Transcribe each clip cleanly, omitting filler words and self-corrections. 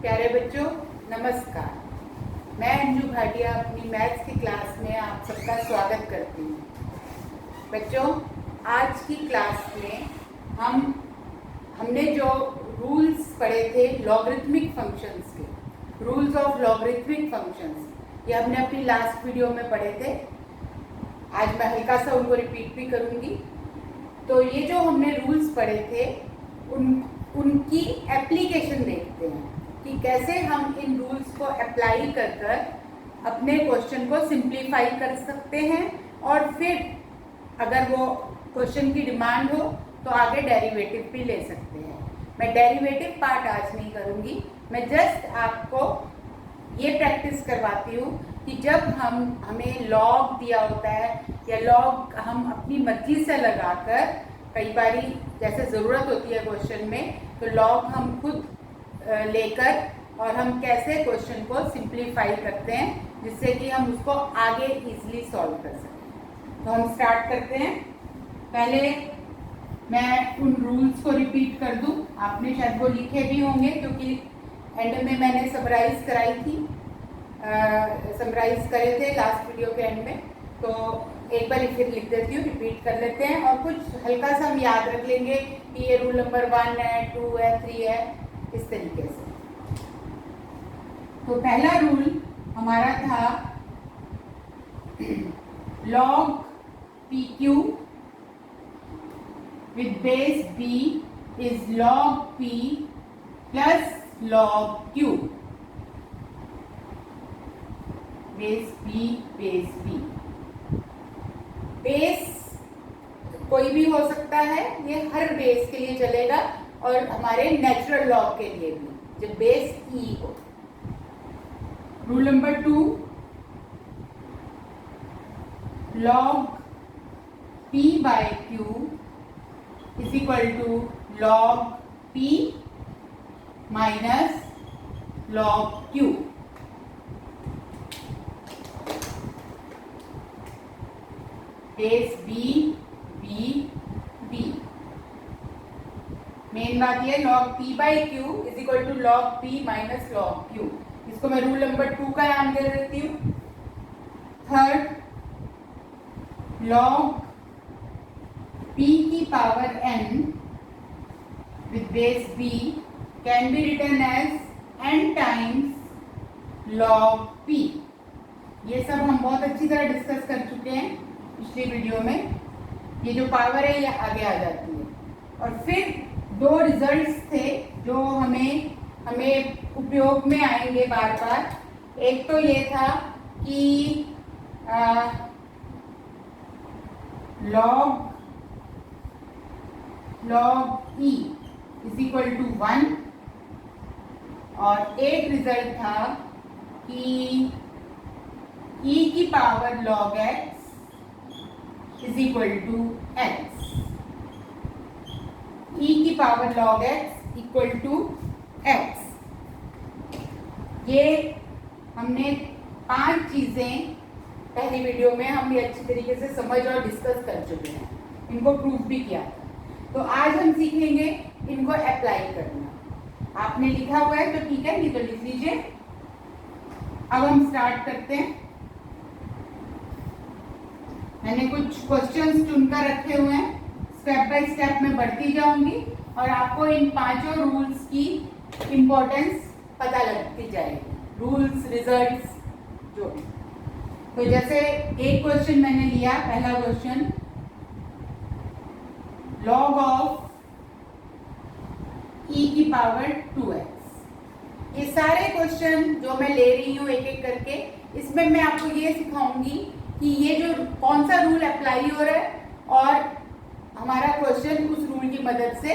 प्यारे बच्चों, नमस्कार। मैं अंजू भाटिया अपनी मैथ्स की क्लास में आप सबका स्वागत करती हूँ। बच्चों, आज की क्लास में हमने जो रूल्स पढ़े थे लॉगरिथमिक फंक्शंस के, रूल्स ऑफ लॉगरिथमिक फंक्शंस, ये हमने अपनी लास्ट वीडियो में पढ़े थे। आज मैं हल्का सा उनको रिपीट भी करूँगी। तो ये जो हमने रूल्स पढ़े थे उनकी एप्लीकेशन देखते हैं कि कैसे हम इन रूल्स को अप्लाई कर कर अपने क्वेश्चन को सिंप्लीफाई कर सकते हैं और फिर अगर वो क्वेश्चन की डिमांड हो तो आगे डेरिवेटिव भी ले सकते हैं। मैं डेरिवेटिव पार्ट आज नहीं करूँगी, मैं जस्ट आपको ये प्रैक्टिस करवाती हूँ कि जब हमें लॉग दिया होता है या लॉग हम अपनी मर्जी से लगाकर, कई बारी जैसे ज़रूरत होती है क्वेश्चन में, तो लॉग हम खुद लेकर और हम कैसे क्वेश्चन को सिंप्लीफाई करते हैं जिससे कि हम उसको आगे इजीली सॉल्व कर सकें। तो हम स्टार्ट करते हैं। पहले मैं उन रूल्स को रिपीट कर दूं। आपने शायद वो लिखे भी होंगे क्योंकि एंड में मैंने समराइज कराई थी, समराइज करे थे लास्ट वीडियो के एंड में। तो एक बार फिर लिख देती हूँ, रिपीट कर लेते हैं और कुछ हल्का सा हम याद रख लेंगे कि ये रूल नंबर 1 है, 2 है, 3 है, इस तरीके से। तो पहला रूल हमारा था log PQ with base B is log P plus log Q. Base B. Base कोई भी हो सकता है, ये हर बेस के लिए चलेगा और हमारे नेचुरल लॉग के लिए भी, जब बेस ई हो। Rule number 2, log P by Q is equal to log P minus log Q. Base B main बात ये log P by Q is equal to log P minus log Q। इसको मैं rule number 2 का नाम दे देती हूँ। Third, log P की power n with base B can be written as n times log P। ये सब हम बहुत अच्छी तरह डिस्कस कर चुके हैं पिछली वीडियो में। ये जो पावर है ये आगे आ जाती है। और फिर दो रिजल्ट्स थे जो हमें उपयोग में आएंगे बार बार। एक तो ये था कि log E is equal to 1, और एक रिजल्ट था कि E की power log x is equal to x. E की power log x equal to x. ये हमने 5 चीजें पहली वीडियो में हम ये अच्छी तरीके से समझ और डिस्कस कर चुके हैं, इनको प्रूफ भी किया था। तो आज हम सीखेंगे इनको अप्लाई करना। आपने लिखा हुआ है तो ठीक है, नहीं तो लिख लीजिए। अब हम स्टार्ट करते हैं। मैंने कुछ क्वेश्चंस चुनकर रखे हुए हैं, स्टेप बाय स्टेप मैं बढ़ती जाऊंगी और आपको इन 5 रूल्स की इंपॉर्टेंस पता लगती जाएगी, रूल्स, रिजल्ट्स, जो भी। तो जैसे एक क्वेश्चन मैंने लिया, पहला क्वेश्चन, log ऑफ E की पावर 2x। ये सारे क्वेश्चन जो मैं ले रही हूँ एक एक करके, इसमें मैं आपको ये सिखाऊंगी कि ये जो कौन सा रूल अप्लाई हो रहा है और हमारा क्वेश्चन उस रूल की मदद से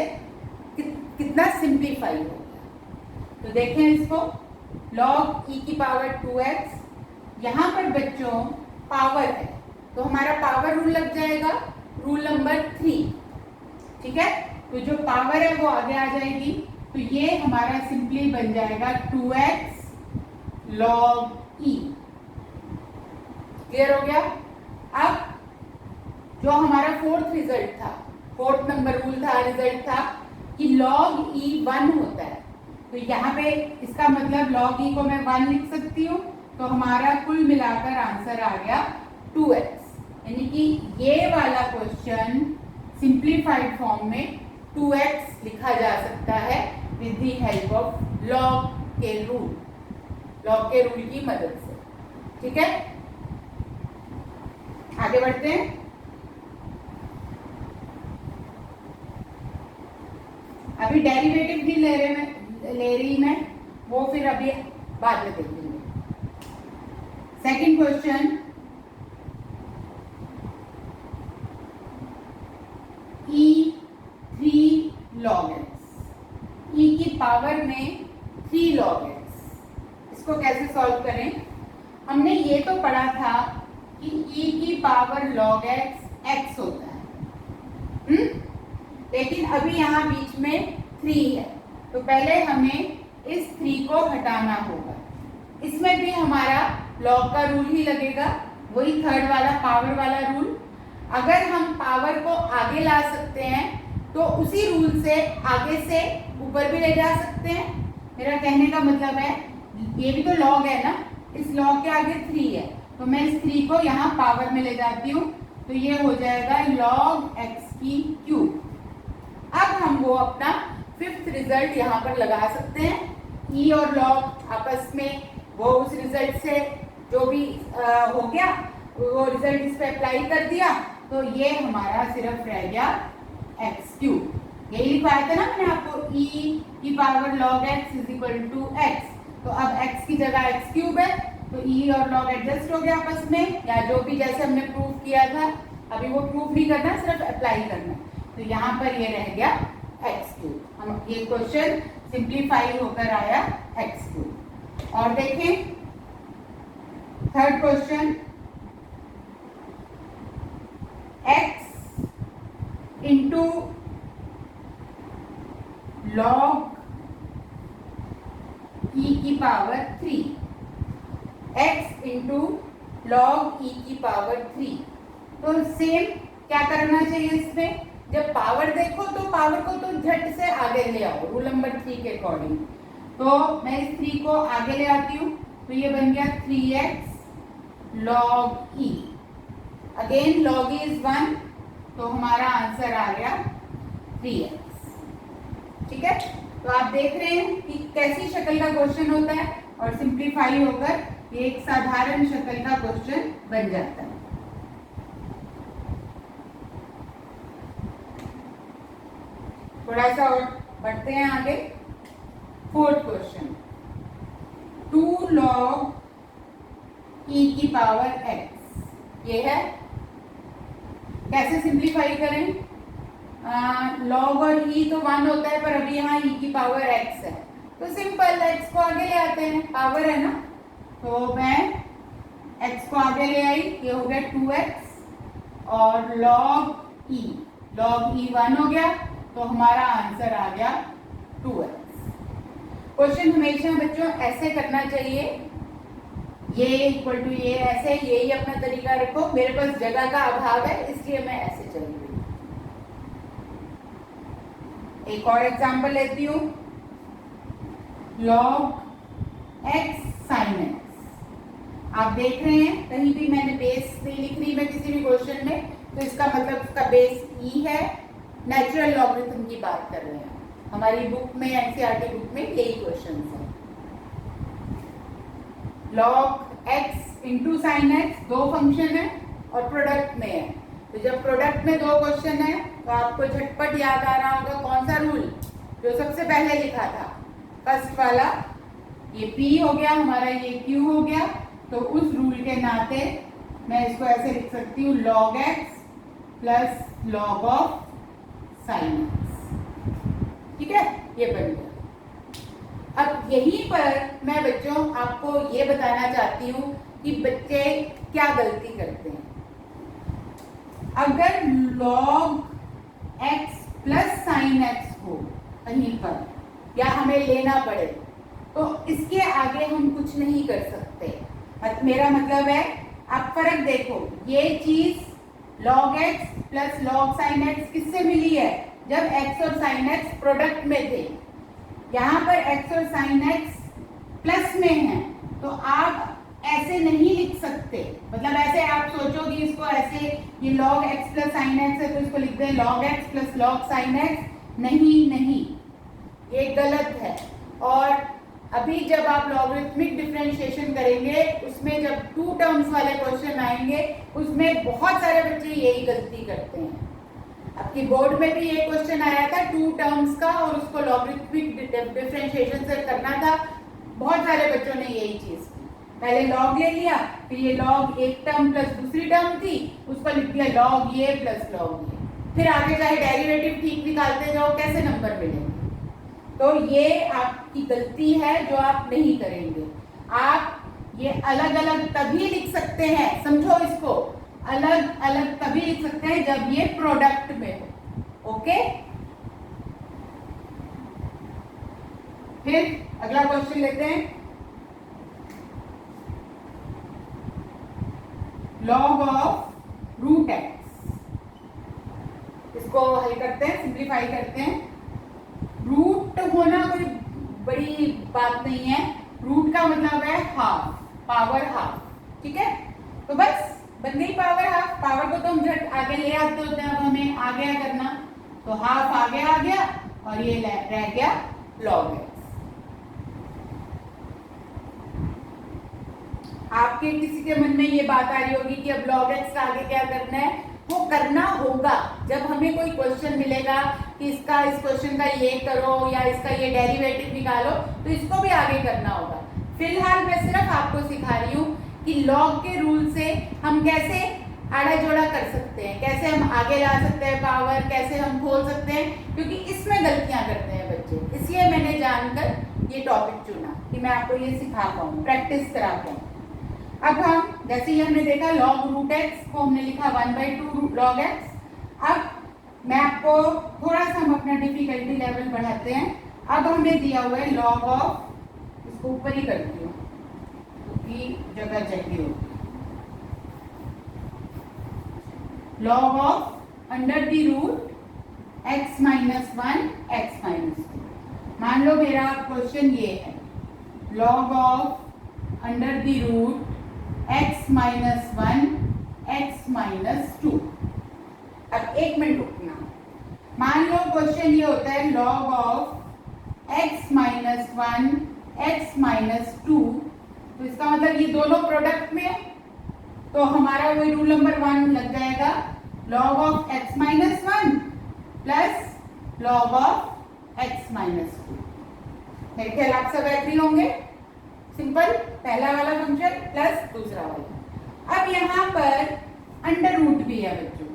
कितना सिंप्लीफाई हो गया। तो देखें इसको, log E की पावर 2x, यहाँ पर बच्चों पावर है तो हमारा पावर रूल लग जाएगा, रूल नंबर 3। ठीक है, तो जो पावर है वो आगे आ जाएगी। तो ये हमारा सिंपली बन जाएगा 2x log E। क्लियर हो गया। अब जो हमारा फोर्थ रिजल्ट था, फोर्थ नंबर रूल था, रिजल्ट था कि log E 1 होता है। तो यहाँ पे इसका मतलब log e को मैं 1 लिख सकती हूँ, तो हमारा कुल मिलाकर आंसर आ गया 2x। यानी कि ये वाला क्वेश्चन सिंप्लीफाइड फॉर्म में 2x लिखा जा सकता है with the help of log के रूल, log के रूल की मदद से। ठीक है, आगे बढ़ते हैं। अभी डेरिवेटिव भी ले रही मैं, वो फिर अभी बाद में देखेंगे। Second question, e3 log x, e की पावर में 3 log x, इसको कैसे सॉल्व करें? हमने ये तो पढ़ा था कि e की पावर log x x होता है, लेकिन अभी यहाँ बीच में 3 है, तो पहले हमें इस 3 को हटाना होगा। इसमें भी हमारा log का रूल ही लगेगा, वही थर्ड वाला पावर वाला रूल। अगर हम पावर को आगे ला सकते हैं तो उसी रूल से आगे से ऊपर भी ले जा सकते हैं। मेरा कहने का मतलब है ये भी तो log है ना, इस log के आगे 3 है, तो मैं इस 3 को यहाँ पावर में ले जाती हूँ, तो ये हो जाएगा log x की क्यूब। अब हम वो अपना फिफ्थ रिजल्ट यहाँ पर लगा सकते हैं। e और log आपस में वो उस रिजल्ट से जो भी हो गया वो रिजल्ट इस पे अप्लाई कर दिया, तो ये हमारा सिर्फ रह गया x क्यूब। यही लिखवाया था ना मैंने आपको, e की power log x is equal to x, तो अब x की जगह x क्यूब है, तो e और log एडजस्ट हो गया आपस में, या जो भी जैसे हमने प्रूव किया था। अभी वो प्रूफ नहीं करना, सिर्फ अप्लाई करना, तो यहाँ पर ये रह गया x क्यूब। हम ये क्वेश्चन सिंप्लीफाई होकर आया x क्यूब। और देखें third question, x into log e की power 3, x into log e की पावर 3। तो सेम क्या करना चाहिए इसमें? जब पावर देखो तो पावर को तो झट से आगे ले आओ रूल नंबर 3 के अकॉर्डिंग। तो मैं इस 3 को आगे ले आती हूँ, तो ये बन गया 3x log e। Again log e is 1, तो हमारा आंसर आ गया 3x। ठीक है, तो आप देख रहे हैं कि कैसी शक्ल का क्वेश्चन होता है और सिंप्लीफाई होकर ये एक साधारण शक्ल का क्वेश्चन बन जाता है। थोड़ा सा और बढ़ते हैं आगे। फोर्थ क्वेश्चन, 2 log e की पावर x, ये है। कैसे सिंप्लीफाई करें? log और e तो 1 होता है, पर अभी यहाँ e की पावर x है, तो सिंपल x को आगे ले आते हैं, पावर है ना, तो मैं x को आगे ले आई, ये हो गया 2x, और log e 1 हो गया, तो हमारा आंसर आ गया 2x। क्वेश्चन हमेशा बच्चों ऐसे करना चाहिए, ये इक्वल टू ये, ऐसे यही अपना तरीका रखो। मेरे पास जगह का अभाव है, इसलिए मैं ऐसे चल रही हूँ। एक और एग्जांपल लेती हूँ, log x sin x। आप देख रहे हैं कहीं भी मैंने बेस नहीं लिख रही मैं किसी भी क्वेश्चन में, तो इसका मतलब इसका बेस e है। नेचुरल लॉगरिथम की बात कर रहे हैं, हमारी बुक में, एनसीईआरटी बुक में यही क्वेश्चन है। log x into sine x, दो फंक्शन है और प्रोडक्ट में है, तो जब प्रोडक्ट में दो क्वेश्चन है तो आपको झटपट याद आ रहा होगा कौन सा रूल, जो सबसे पहले लिखा था, फर्स्ट वाला। ये p हो गया हमारा, ये q हो गया, तो उस रूल के नाते मैं इसको ऐसे लिख सकती हूँ, log x plus log of sine x. ठीक है, ये बन गया। अब यहीं पर मैं बच्चों आपको ये बताना चाहती हूँ कि बच्चे क्या गलती करते हैं। अगर log x plus sine x हो कहीं पर, या हमें लेना पड़े, तो इसके आगे हम कुछ नहीं कर सकते। मेरा मतलब है, आप फर्क देखो, ये चीज log x plus log sin x किससे मिली है? जब x और sin x प्रोडक्ट में थे। यहाँ पर x और sin x प्लस में है, तो आप ऐसे नहीं लिख सकते। मतलब ऐसे आप सोचोगे इसको ऐसे, ये log x plus sin x है तो इसको लिख दें log x plus log sin x। नहीं नहीं, ये गलत है। और अभी जब आप लॉगरिथमिक डिफरेंशिएशन करेंगे, उसमें जब टू टर्म्स वाले क्वेश्चन आएंगे, उसमें बहुत सारे बच्चे यही गलती करते हैं। आपकी बोर्ड में भी ये क्वेश्चन आया था टू टर्म्स का, और उसको लॉगरिथमिक डिफरेंशिएशन से करना था। बहुत सारे बच्चों ने यही चीज की, पहले लॉग ले लिया, फिर ये लॉग एक टर्म प्लस दूसरी टर्म थी, उसको लिख दिया लॉग ये प्लस लॉग ये, फिर आगे चाहे डेरिवेटिव ठीक निकालते जाओ, कैसे नंबर मिलेंगे। तो ये आपकी गलती है जो आप नहीं करेंगे। आप ये अलग अलग तभी लिख सकते हैं, समझो इसको, अलग अलग तभी लिख सकते हैं जब ये प्रोडक्ट में हो। ओके, फिर अगला क्वेश्चन लेते हैं। लॉग ऑफ रूट एक्स, इसको हल करते हैं, सिंप्लीफाई करते हैं। रूट होना कोई बड़ी बात नहीं है, रूट का मतलब है हाफ, पावर हाफ, ठीक है। तो बस बन गई पावर हाफ। पावर को तो हम झट आगे ले आते होते हैं, अब हमें आ गया करना, तो हाफ आगे आ गया और ये रह गया लॉग एक्स। आपके किसी के मन में ये बात आ रही होगी कि अब log x का आगे क्या करना है। वो करना होगा जब हमें कोई क्वेश्चन मिलेगा कि इसका, इस क्वेश्चन का ये करो या इसका ये डेरिवेटिव निकालो, तो इसको भी आगे करना होगा। फिलहाल मैं सिर्फ आपको सिखा रही हूँ कि log के रूल से हम कैसे आड़ा जोड़ा कर सकते हैं, कैसे हम आगे ला सकते हैं पावर, कैसे हम खोल सकते हैं, क्योंकि इसमें गलतियां करते हैं बच्चे। इसलिए मैंने जानकर ये टॉपिक चुना कि मैं आपको ये सिखा पाऊँ, प्रैक्टिस करा पाऊँ। अब हम, जैसे ही हमने देखा लॉग रूट एक्स को हमने लिखा 1/2 लॉग एक्स। अब मैं आपको थोड़ा सा, हम अपना डिफिकल्टी लेवल बढ़ाते हैं। अब हमें दिया हुआ है लॉग ऑफ, इसको ऊपर ही करती हूँ क्योंकि जगह चाहिए होगी। Log of under the root x minus 1 x minus 2। मान लो मेरा क्वेश्चन ये है, log of under the root x minus 1 x minus 2। अब एक मिनट रुकना, मान लो क्वेश्चन ये होता है log of x minus 1 x minus 2, तो इसका मतलब ये दोनों प्रोडक्ट में, तो हमारा वही रूल नंबर 1 लग जाएगा, log of x minus 1 plus log of x minus 2। मेरे ख्याल आप सब एग्री होंगे। सिंपल, पहला वाला फंक्शन प्लस दूसरा वाला। अब यहाँ पर अंडर रूट भी है बच्चों,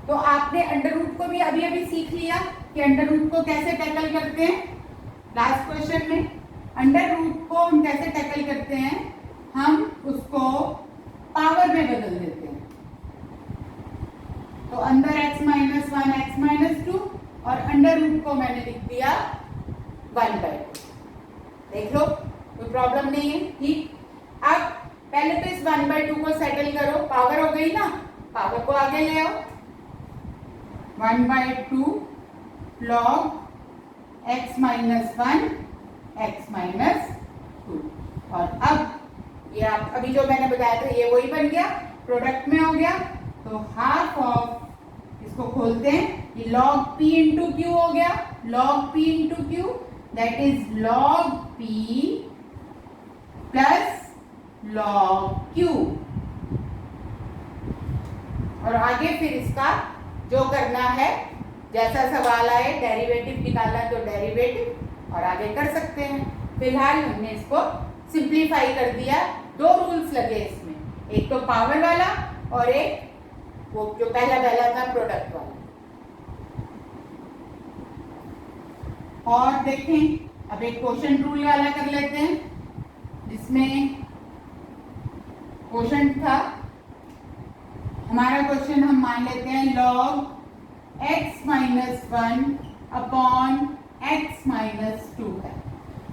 तो आपने अंडर रूट को भी अभी अभी सीख लिया कि अंडर रूट को कैसे टैकल करते हैं। लास्ट क्वेश्चन में अंडर रूट को हम कैसे टैकल करते हैं, हम उसको पावर में बदल देते हैं। तो अंदर x माइनस 1 x माइनस 2 और अंडर रूट को मैंने लिख दिया 1/2। देख लो, कोई प्रॉब्लम नहीं है, ठीक। अब पहले तो इस 1/2 को सेटल करो, पावर हो गई ना, पावर को आगे ले आओ। 1/2 log x minus 1 x minus 2। और अब ये आप अभी जो मैंने बताया था ये वही बन गया, प्रोडक्ट में हो गया। तो हाफ ऑफ, इसको खोलते हैं, ये log p इंटू क्यू हो गया, log p into Q, that is log p plus log q। और आगे फिर इसका जो करना है, जैसा सवाल आए, डेरिवेटिव निकालना तो डेरिवेटिव, और आगे कर सकते हैं। फिलहाल हमने इसको सिंप्लीफाई कर दिया। दो रूल्स लगे इसमें, एक तो पावर वाला और एक वो जो पहला था प्रोडक्ट वाला। और देखें, अब एक क्वोशंट रूल वाला कर लेते हैं, जिसमें क्वोशंट था हमारा क्वेश्चन, हम मान लेते हैं log x minus 1 upon x minus 2 है।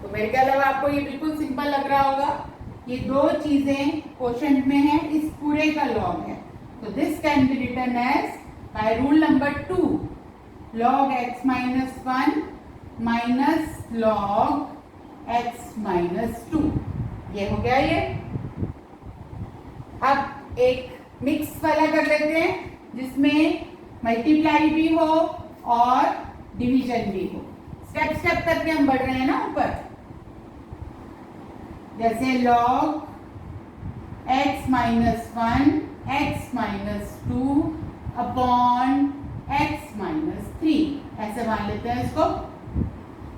तो मेरे ख्याल अब आपको ये बिल्कुल सिंपल लग रहा होगा, ये दो चीजें क्वोशंट में है, इस पूरे का लॉग है। तो this can be written as by rule number 2 log x minus 1 minus log x minus 2। ये हो गया ये। अब एक मिक्स वाला कर लेते हैं जिसमें मल्टीप्लाई भी हो और डिवीजन भी हो। स्टेप स्टेप करके हम बढ़ रहे हैं ना ऊपर। जैसे log x minus 1 x minus 2 upon x minus 3, ऐसे मान लेते हैं इसको।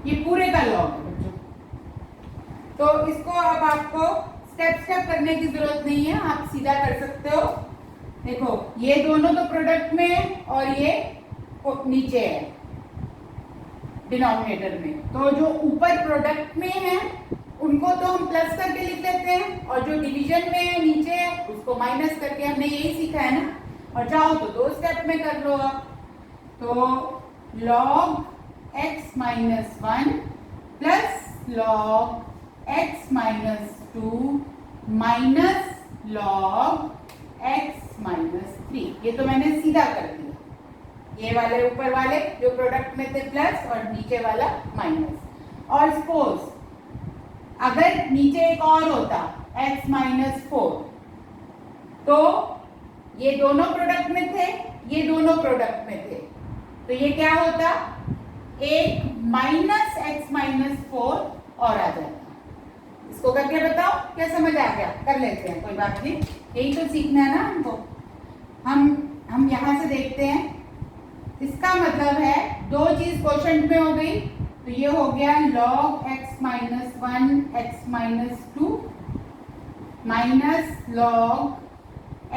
ये पूरे का लॉग है बच्चों। तो इसको अब आपको स्टेप स्टेप करने की जरूरत नहीं है, आप सीधा कर सकते हो। देखो ये दोनों तो प्रोडक्ट में है और ये नीचे है डिनोमिनेटर में। तो जो ऊपर प्रोडक्ट में है उनको तो हम प्लस करके लिख लेते हैं, और जो डिवीजन में है नीचे है उसको माइनस करके। हमने यही सीखा है ना। और चाहो तो दो स्टेप में कर लो आप। तो log x minus 1 plus log x minus 2 minus log x minus 3। ये तो मैंने सीधा कर दिया। ये वाले ऊपर वाले जो प्रोडक्ट में थे प्लस और नीचे वाला माइनस। और सपोज अगर नीचे एक और होता x माइनस 4, तो ये दोनों प्रोडक्ट में थे, ये दोनों प्रोडक्ट में थे, तो ये क्या होता, एक माइनस एक्स माइनस 4 और आ जाता। इसको करके बताओ क्या समझ आ गया? कर लेते हैं, कोई बात नहीं, यही तो सीखना है ना हमको। हम यहां से देखते हैं। इसका मतलब है दो चीज क्वोशंट में हो गई, तो ये हो गया log x minus 1 x minus 2 minus log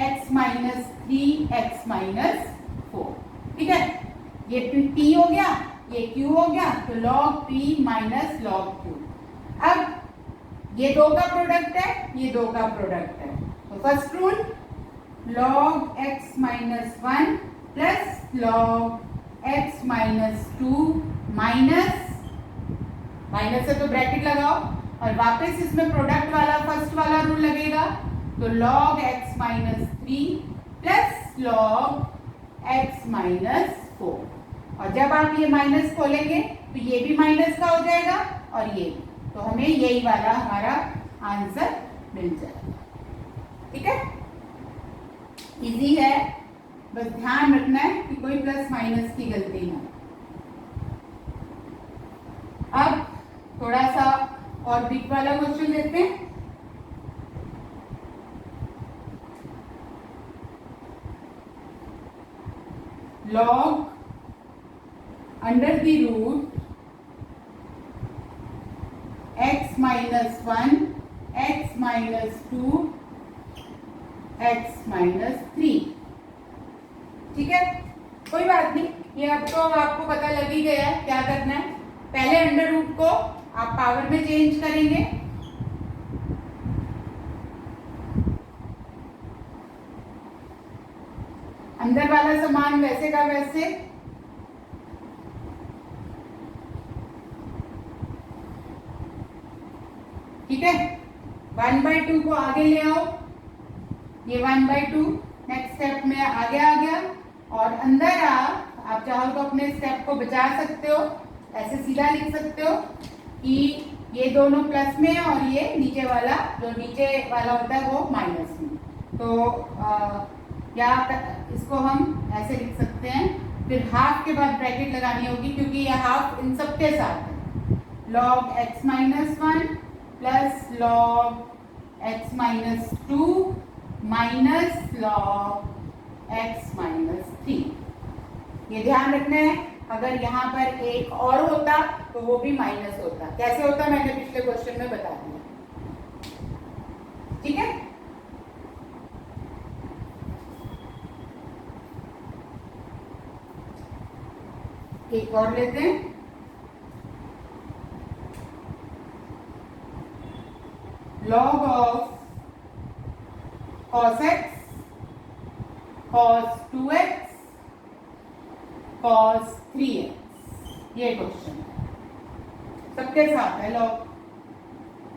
x minus 3 x minus 4। ठीक है, ये p हो गया, ये q हो गया, तो log p minus log q। अब ये दो का प्रोडक्ट है, ये दो का प्रोडक्ट है, तो first rule log x minus 1 plus log x minus 2 minus से तो ब्रैकेट लगाओ, और वापस इसमें प्रोडक्ट वाला फर्स्ट वाला रूल लगेगा। तो log x minus 3 plus log x minus 4। और जब आप ये माइनस खोलेंगे तो ये भी माइनस का हो जाएगा और ये भी, तो हमें यही वाला हमारा आंसर मिल जाएगा। ठीक है, इजी है, बस ध्यान रखना है कि कोई प्लस माइनस की गलती ना। अब थोड़ा सा और बिग वाला क्वेश्चन लेते हैं। log under the root x minus 1 x minus 2 x minus 3। ठीक है, कोई बात नहीं, ये अब तो आपको पता लग ही गया है क्या करना है। पहले अंडर रूट को आप पावर में चेंज करेंगे, अंदर वाला समान वैसे का वैसे, ठीक है। 1/2 को आगे ले आओ, ये 1/2 नेक्स्ट स्टेप में आगे आ गया, और अंदर आप चाहो तो अपने स्टेप को बचा सकते हो, ऐसे सीधा लिख सकते हो कि ये दोनों प्लस में है और ये नीचे वाला, जो नीचे वाला होता है वो माइनस में। तो या इसको हम ऐसे लिख सकते हैं, फिर हाफ के बाद ब्रैकेट लगानी होगी क्योंकि ये हाफ इन सब के साथ है। log x minus 1 plus log x minus 2 minus log x minus 3। ये ध्यान रखना है, अगर यहाँ पर एक और होता तो वो भी माइनस होता। कैसे होता मैंने पिछले क्वेश्चन में बता दिया। ठीक है, एक और लेते हैं। log of cos x cos 2x cos 3x, ये क्वेश्चन है, सबके साथ है log।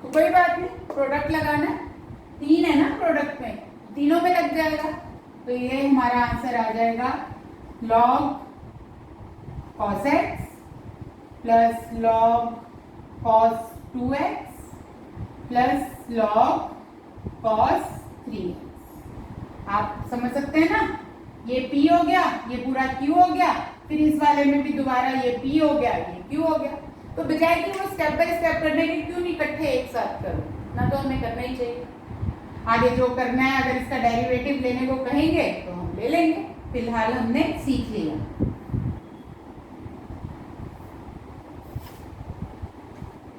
तो कोई बात नहीं, प्रोडक्ट लगाना, 3 है ना प्रोडक्ट में, तीनों में लग जाएगा, तो ये हमारा आंसर आ जाएगा log cos x plus log cos 2x plus log cos 3x। आप समझ सकते हैं ना, ये P हो गया, ये पूरा Q हो गया, फिर इस वाले में भी दोबारा ये P हो गया, ये Q हो गया। तो बजाय कि वो स्टेप बाय स्टेप करने के क्यों नहीं इकट्ठे एक साथ करो, ना तो हमें करना ही चाहिए। आगे जो करना है, अगर इसका डेरिवेटिव लेने को कहेंगे तो हम ले लेंगे, फिलहाल हमने सीख लिया।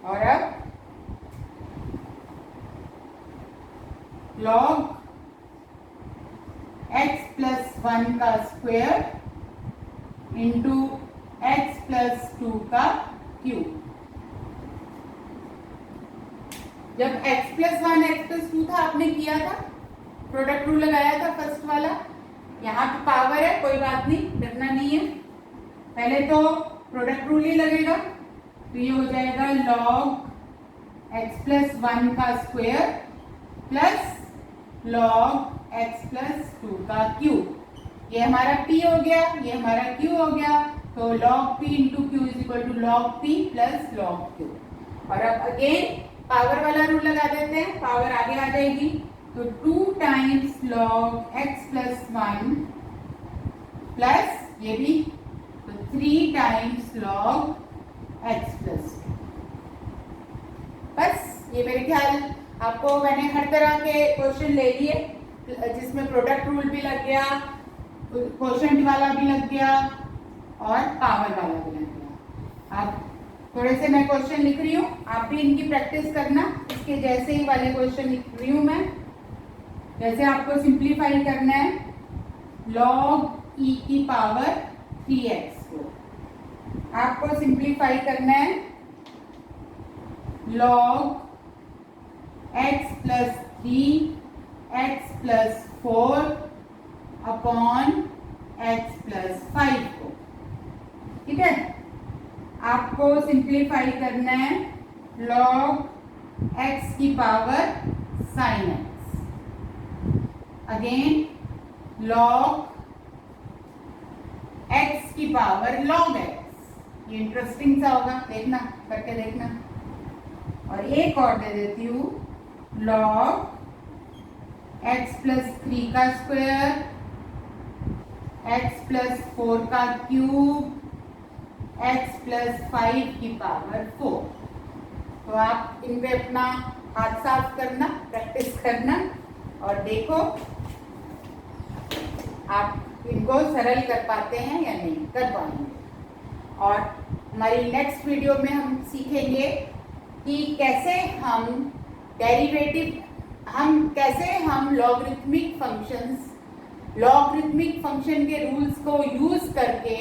और अब log x प्लस 1 का स्क्वायर इंटू x प्लस 2 का क्यूब। जब x प्लस 1 x प्लस 2 था, आपने किया था, प्रोडक्ट रूल लगाया था फर्स्ट वाला। यहाँ पे पावर है, कोई बात नहीं, डरना नहीं है। पहले तो प्रोडक्ट रूल ही लगेगा, तो ये हो जाएगा log x प्लस 1 का square plus log x plus 2 का क्यूब। ये हमारा p हो गया, ये हमारा q हो गया, तो log p into Q is equal to log p plus log q। और अब अगेन पावर वाला रूल लगा देते हैं, पावर आगे आ जाएगी, तो 2 times log x plus 1 plus ये भी, तो 3 टाइम्स log x प्लस 2। बस ये मेरे ख्याल आपको मैंने हर तरह के क्वेश्चन ले लिए, जिसमें प्रोडक्ट रूल भी लग गया, क्वोशंट वाला भी लग गया और पावर वाला भी लग गया। अब थोड़े से मैं क्वेश्चन लिख रही हूँ, आप भी इनकी प्रैक्टिस करना। इसके जैसे ही वाले क्वेश्चन लिख रही हूँ मैं। जैसे आपको सिंप्लीफाई करना है log e की पावर 3x को, आपको सिंप्लीफाई करना है log x plus 3 x plus 4 upon x plus 5 को। ठीक है, आपको सिंप्लीफाई करना है log x की power sin x, again log x की पावर log x। ये इंटरेस्टिंग सा होगा, देखना, करके देखना। और एक और दे देती हूँ log x प्लस 3 का स्क्वायर x प्लस 4 का क्यूब x प्लस 5 की पावर 4। तो आप इन पे अपना हाथ साफ करना, प्रैक्टिस करना और देखो आप इनको सरल कर पाते हैं या नहीं कर पाएंगे। और हमारी नेक्स्ट वीडियो में हम सीखेंगे कि कैसे हम डेरिवेटिव, कैसे हम लॉगरिथमिक फंक्शन के रूल्स को यूज करके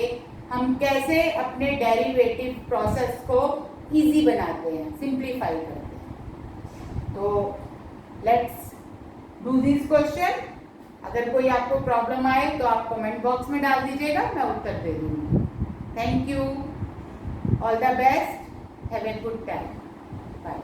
हम कैसे अपने डेरिवेटिव प्रोसेस को इजी बनाते हैं, सिंप्लीफाई करते हैं। तो लेट्स डू दिस क्वेश्चन। अगर कोई आपको प्रॉब्लम आए तो आप कमेंट बॉक्स में डाल दीजिएगा, मैं उत्तर दे दूंगी। Thank you, all the best, have a good time, bye.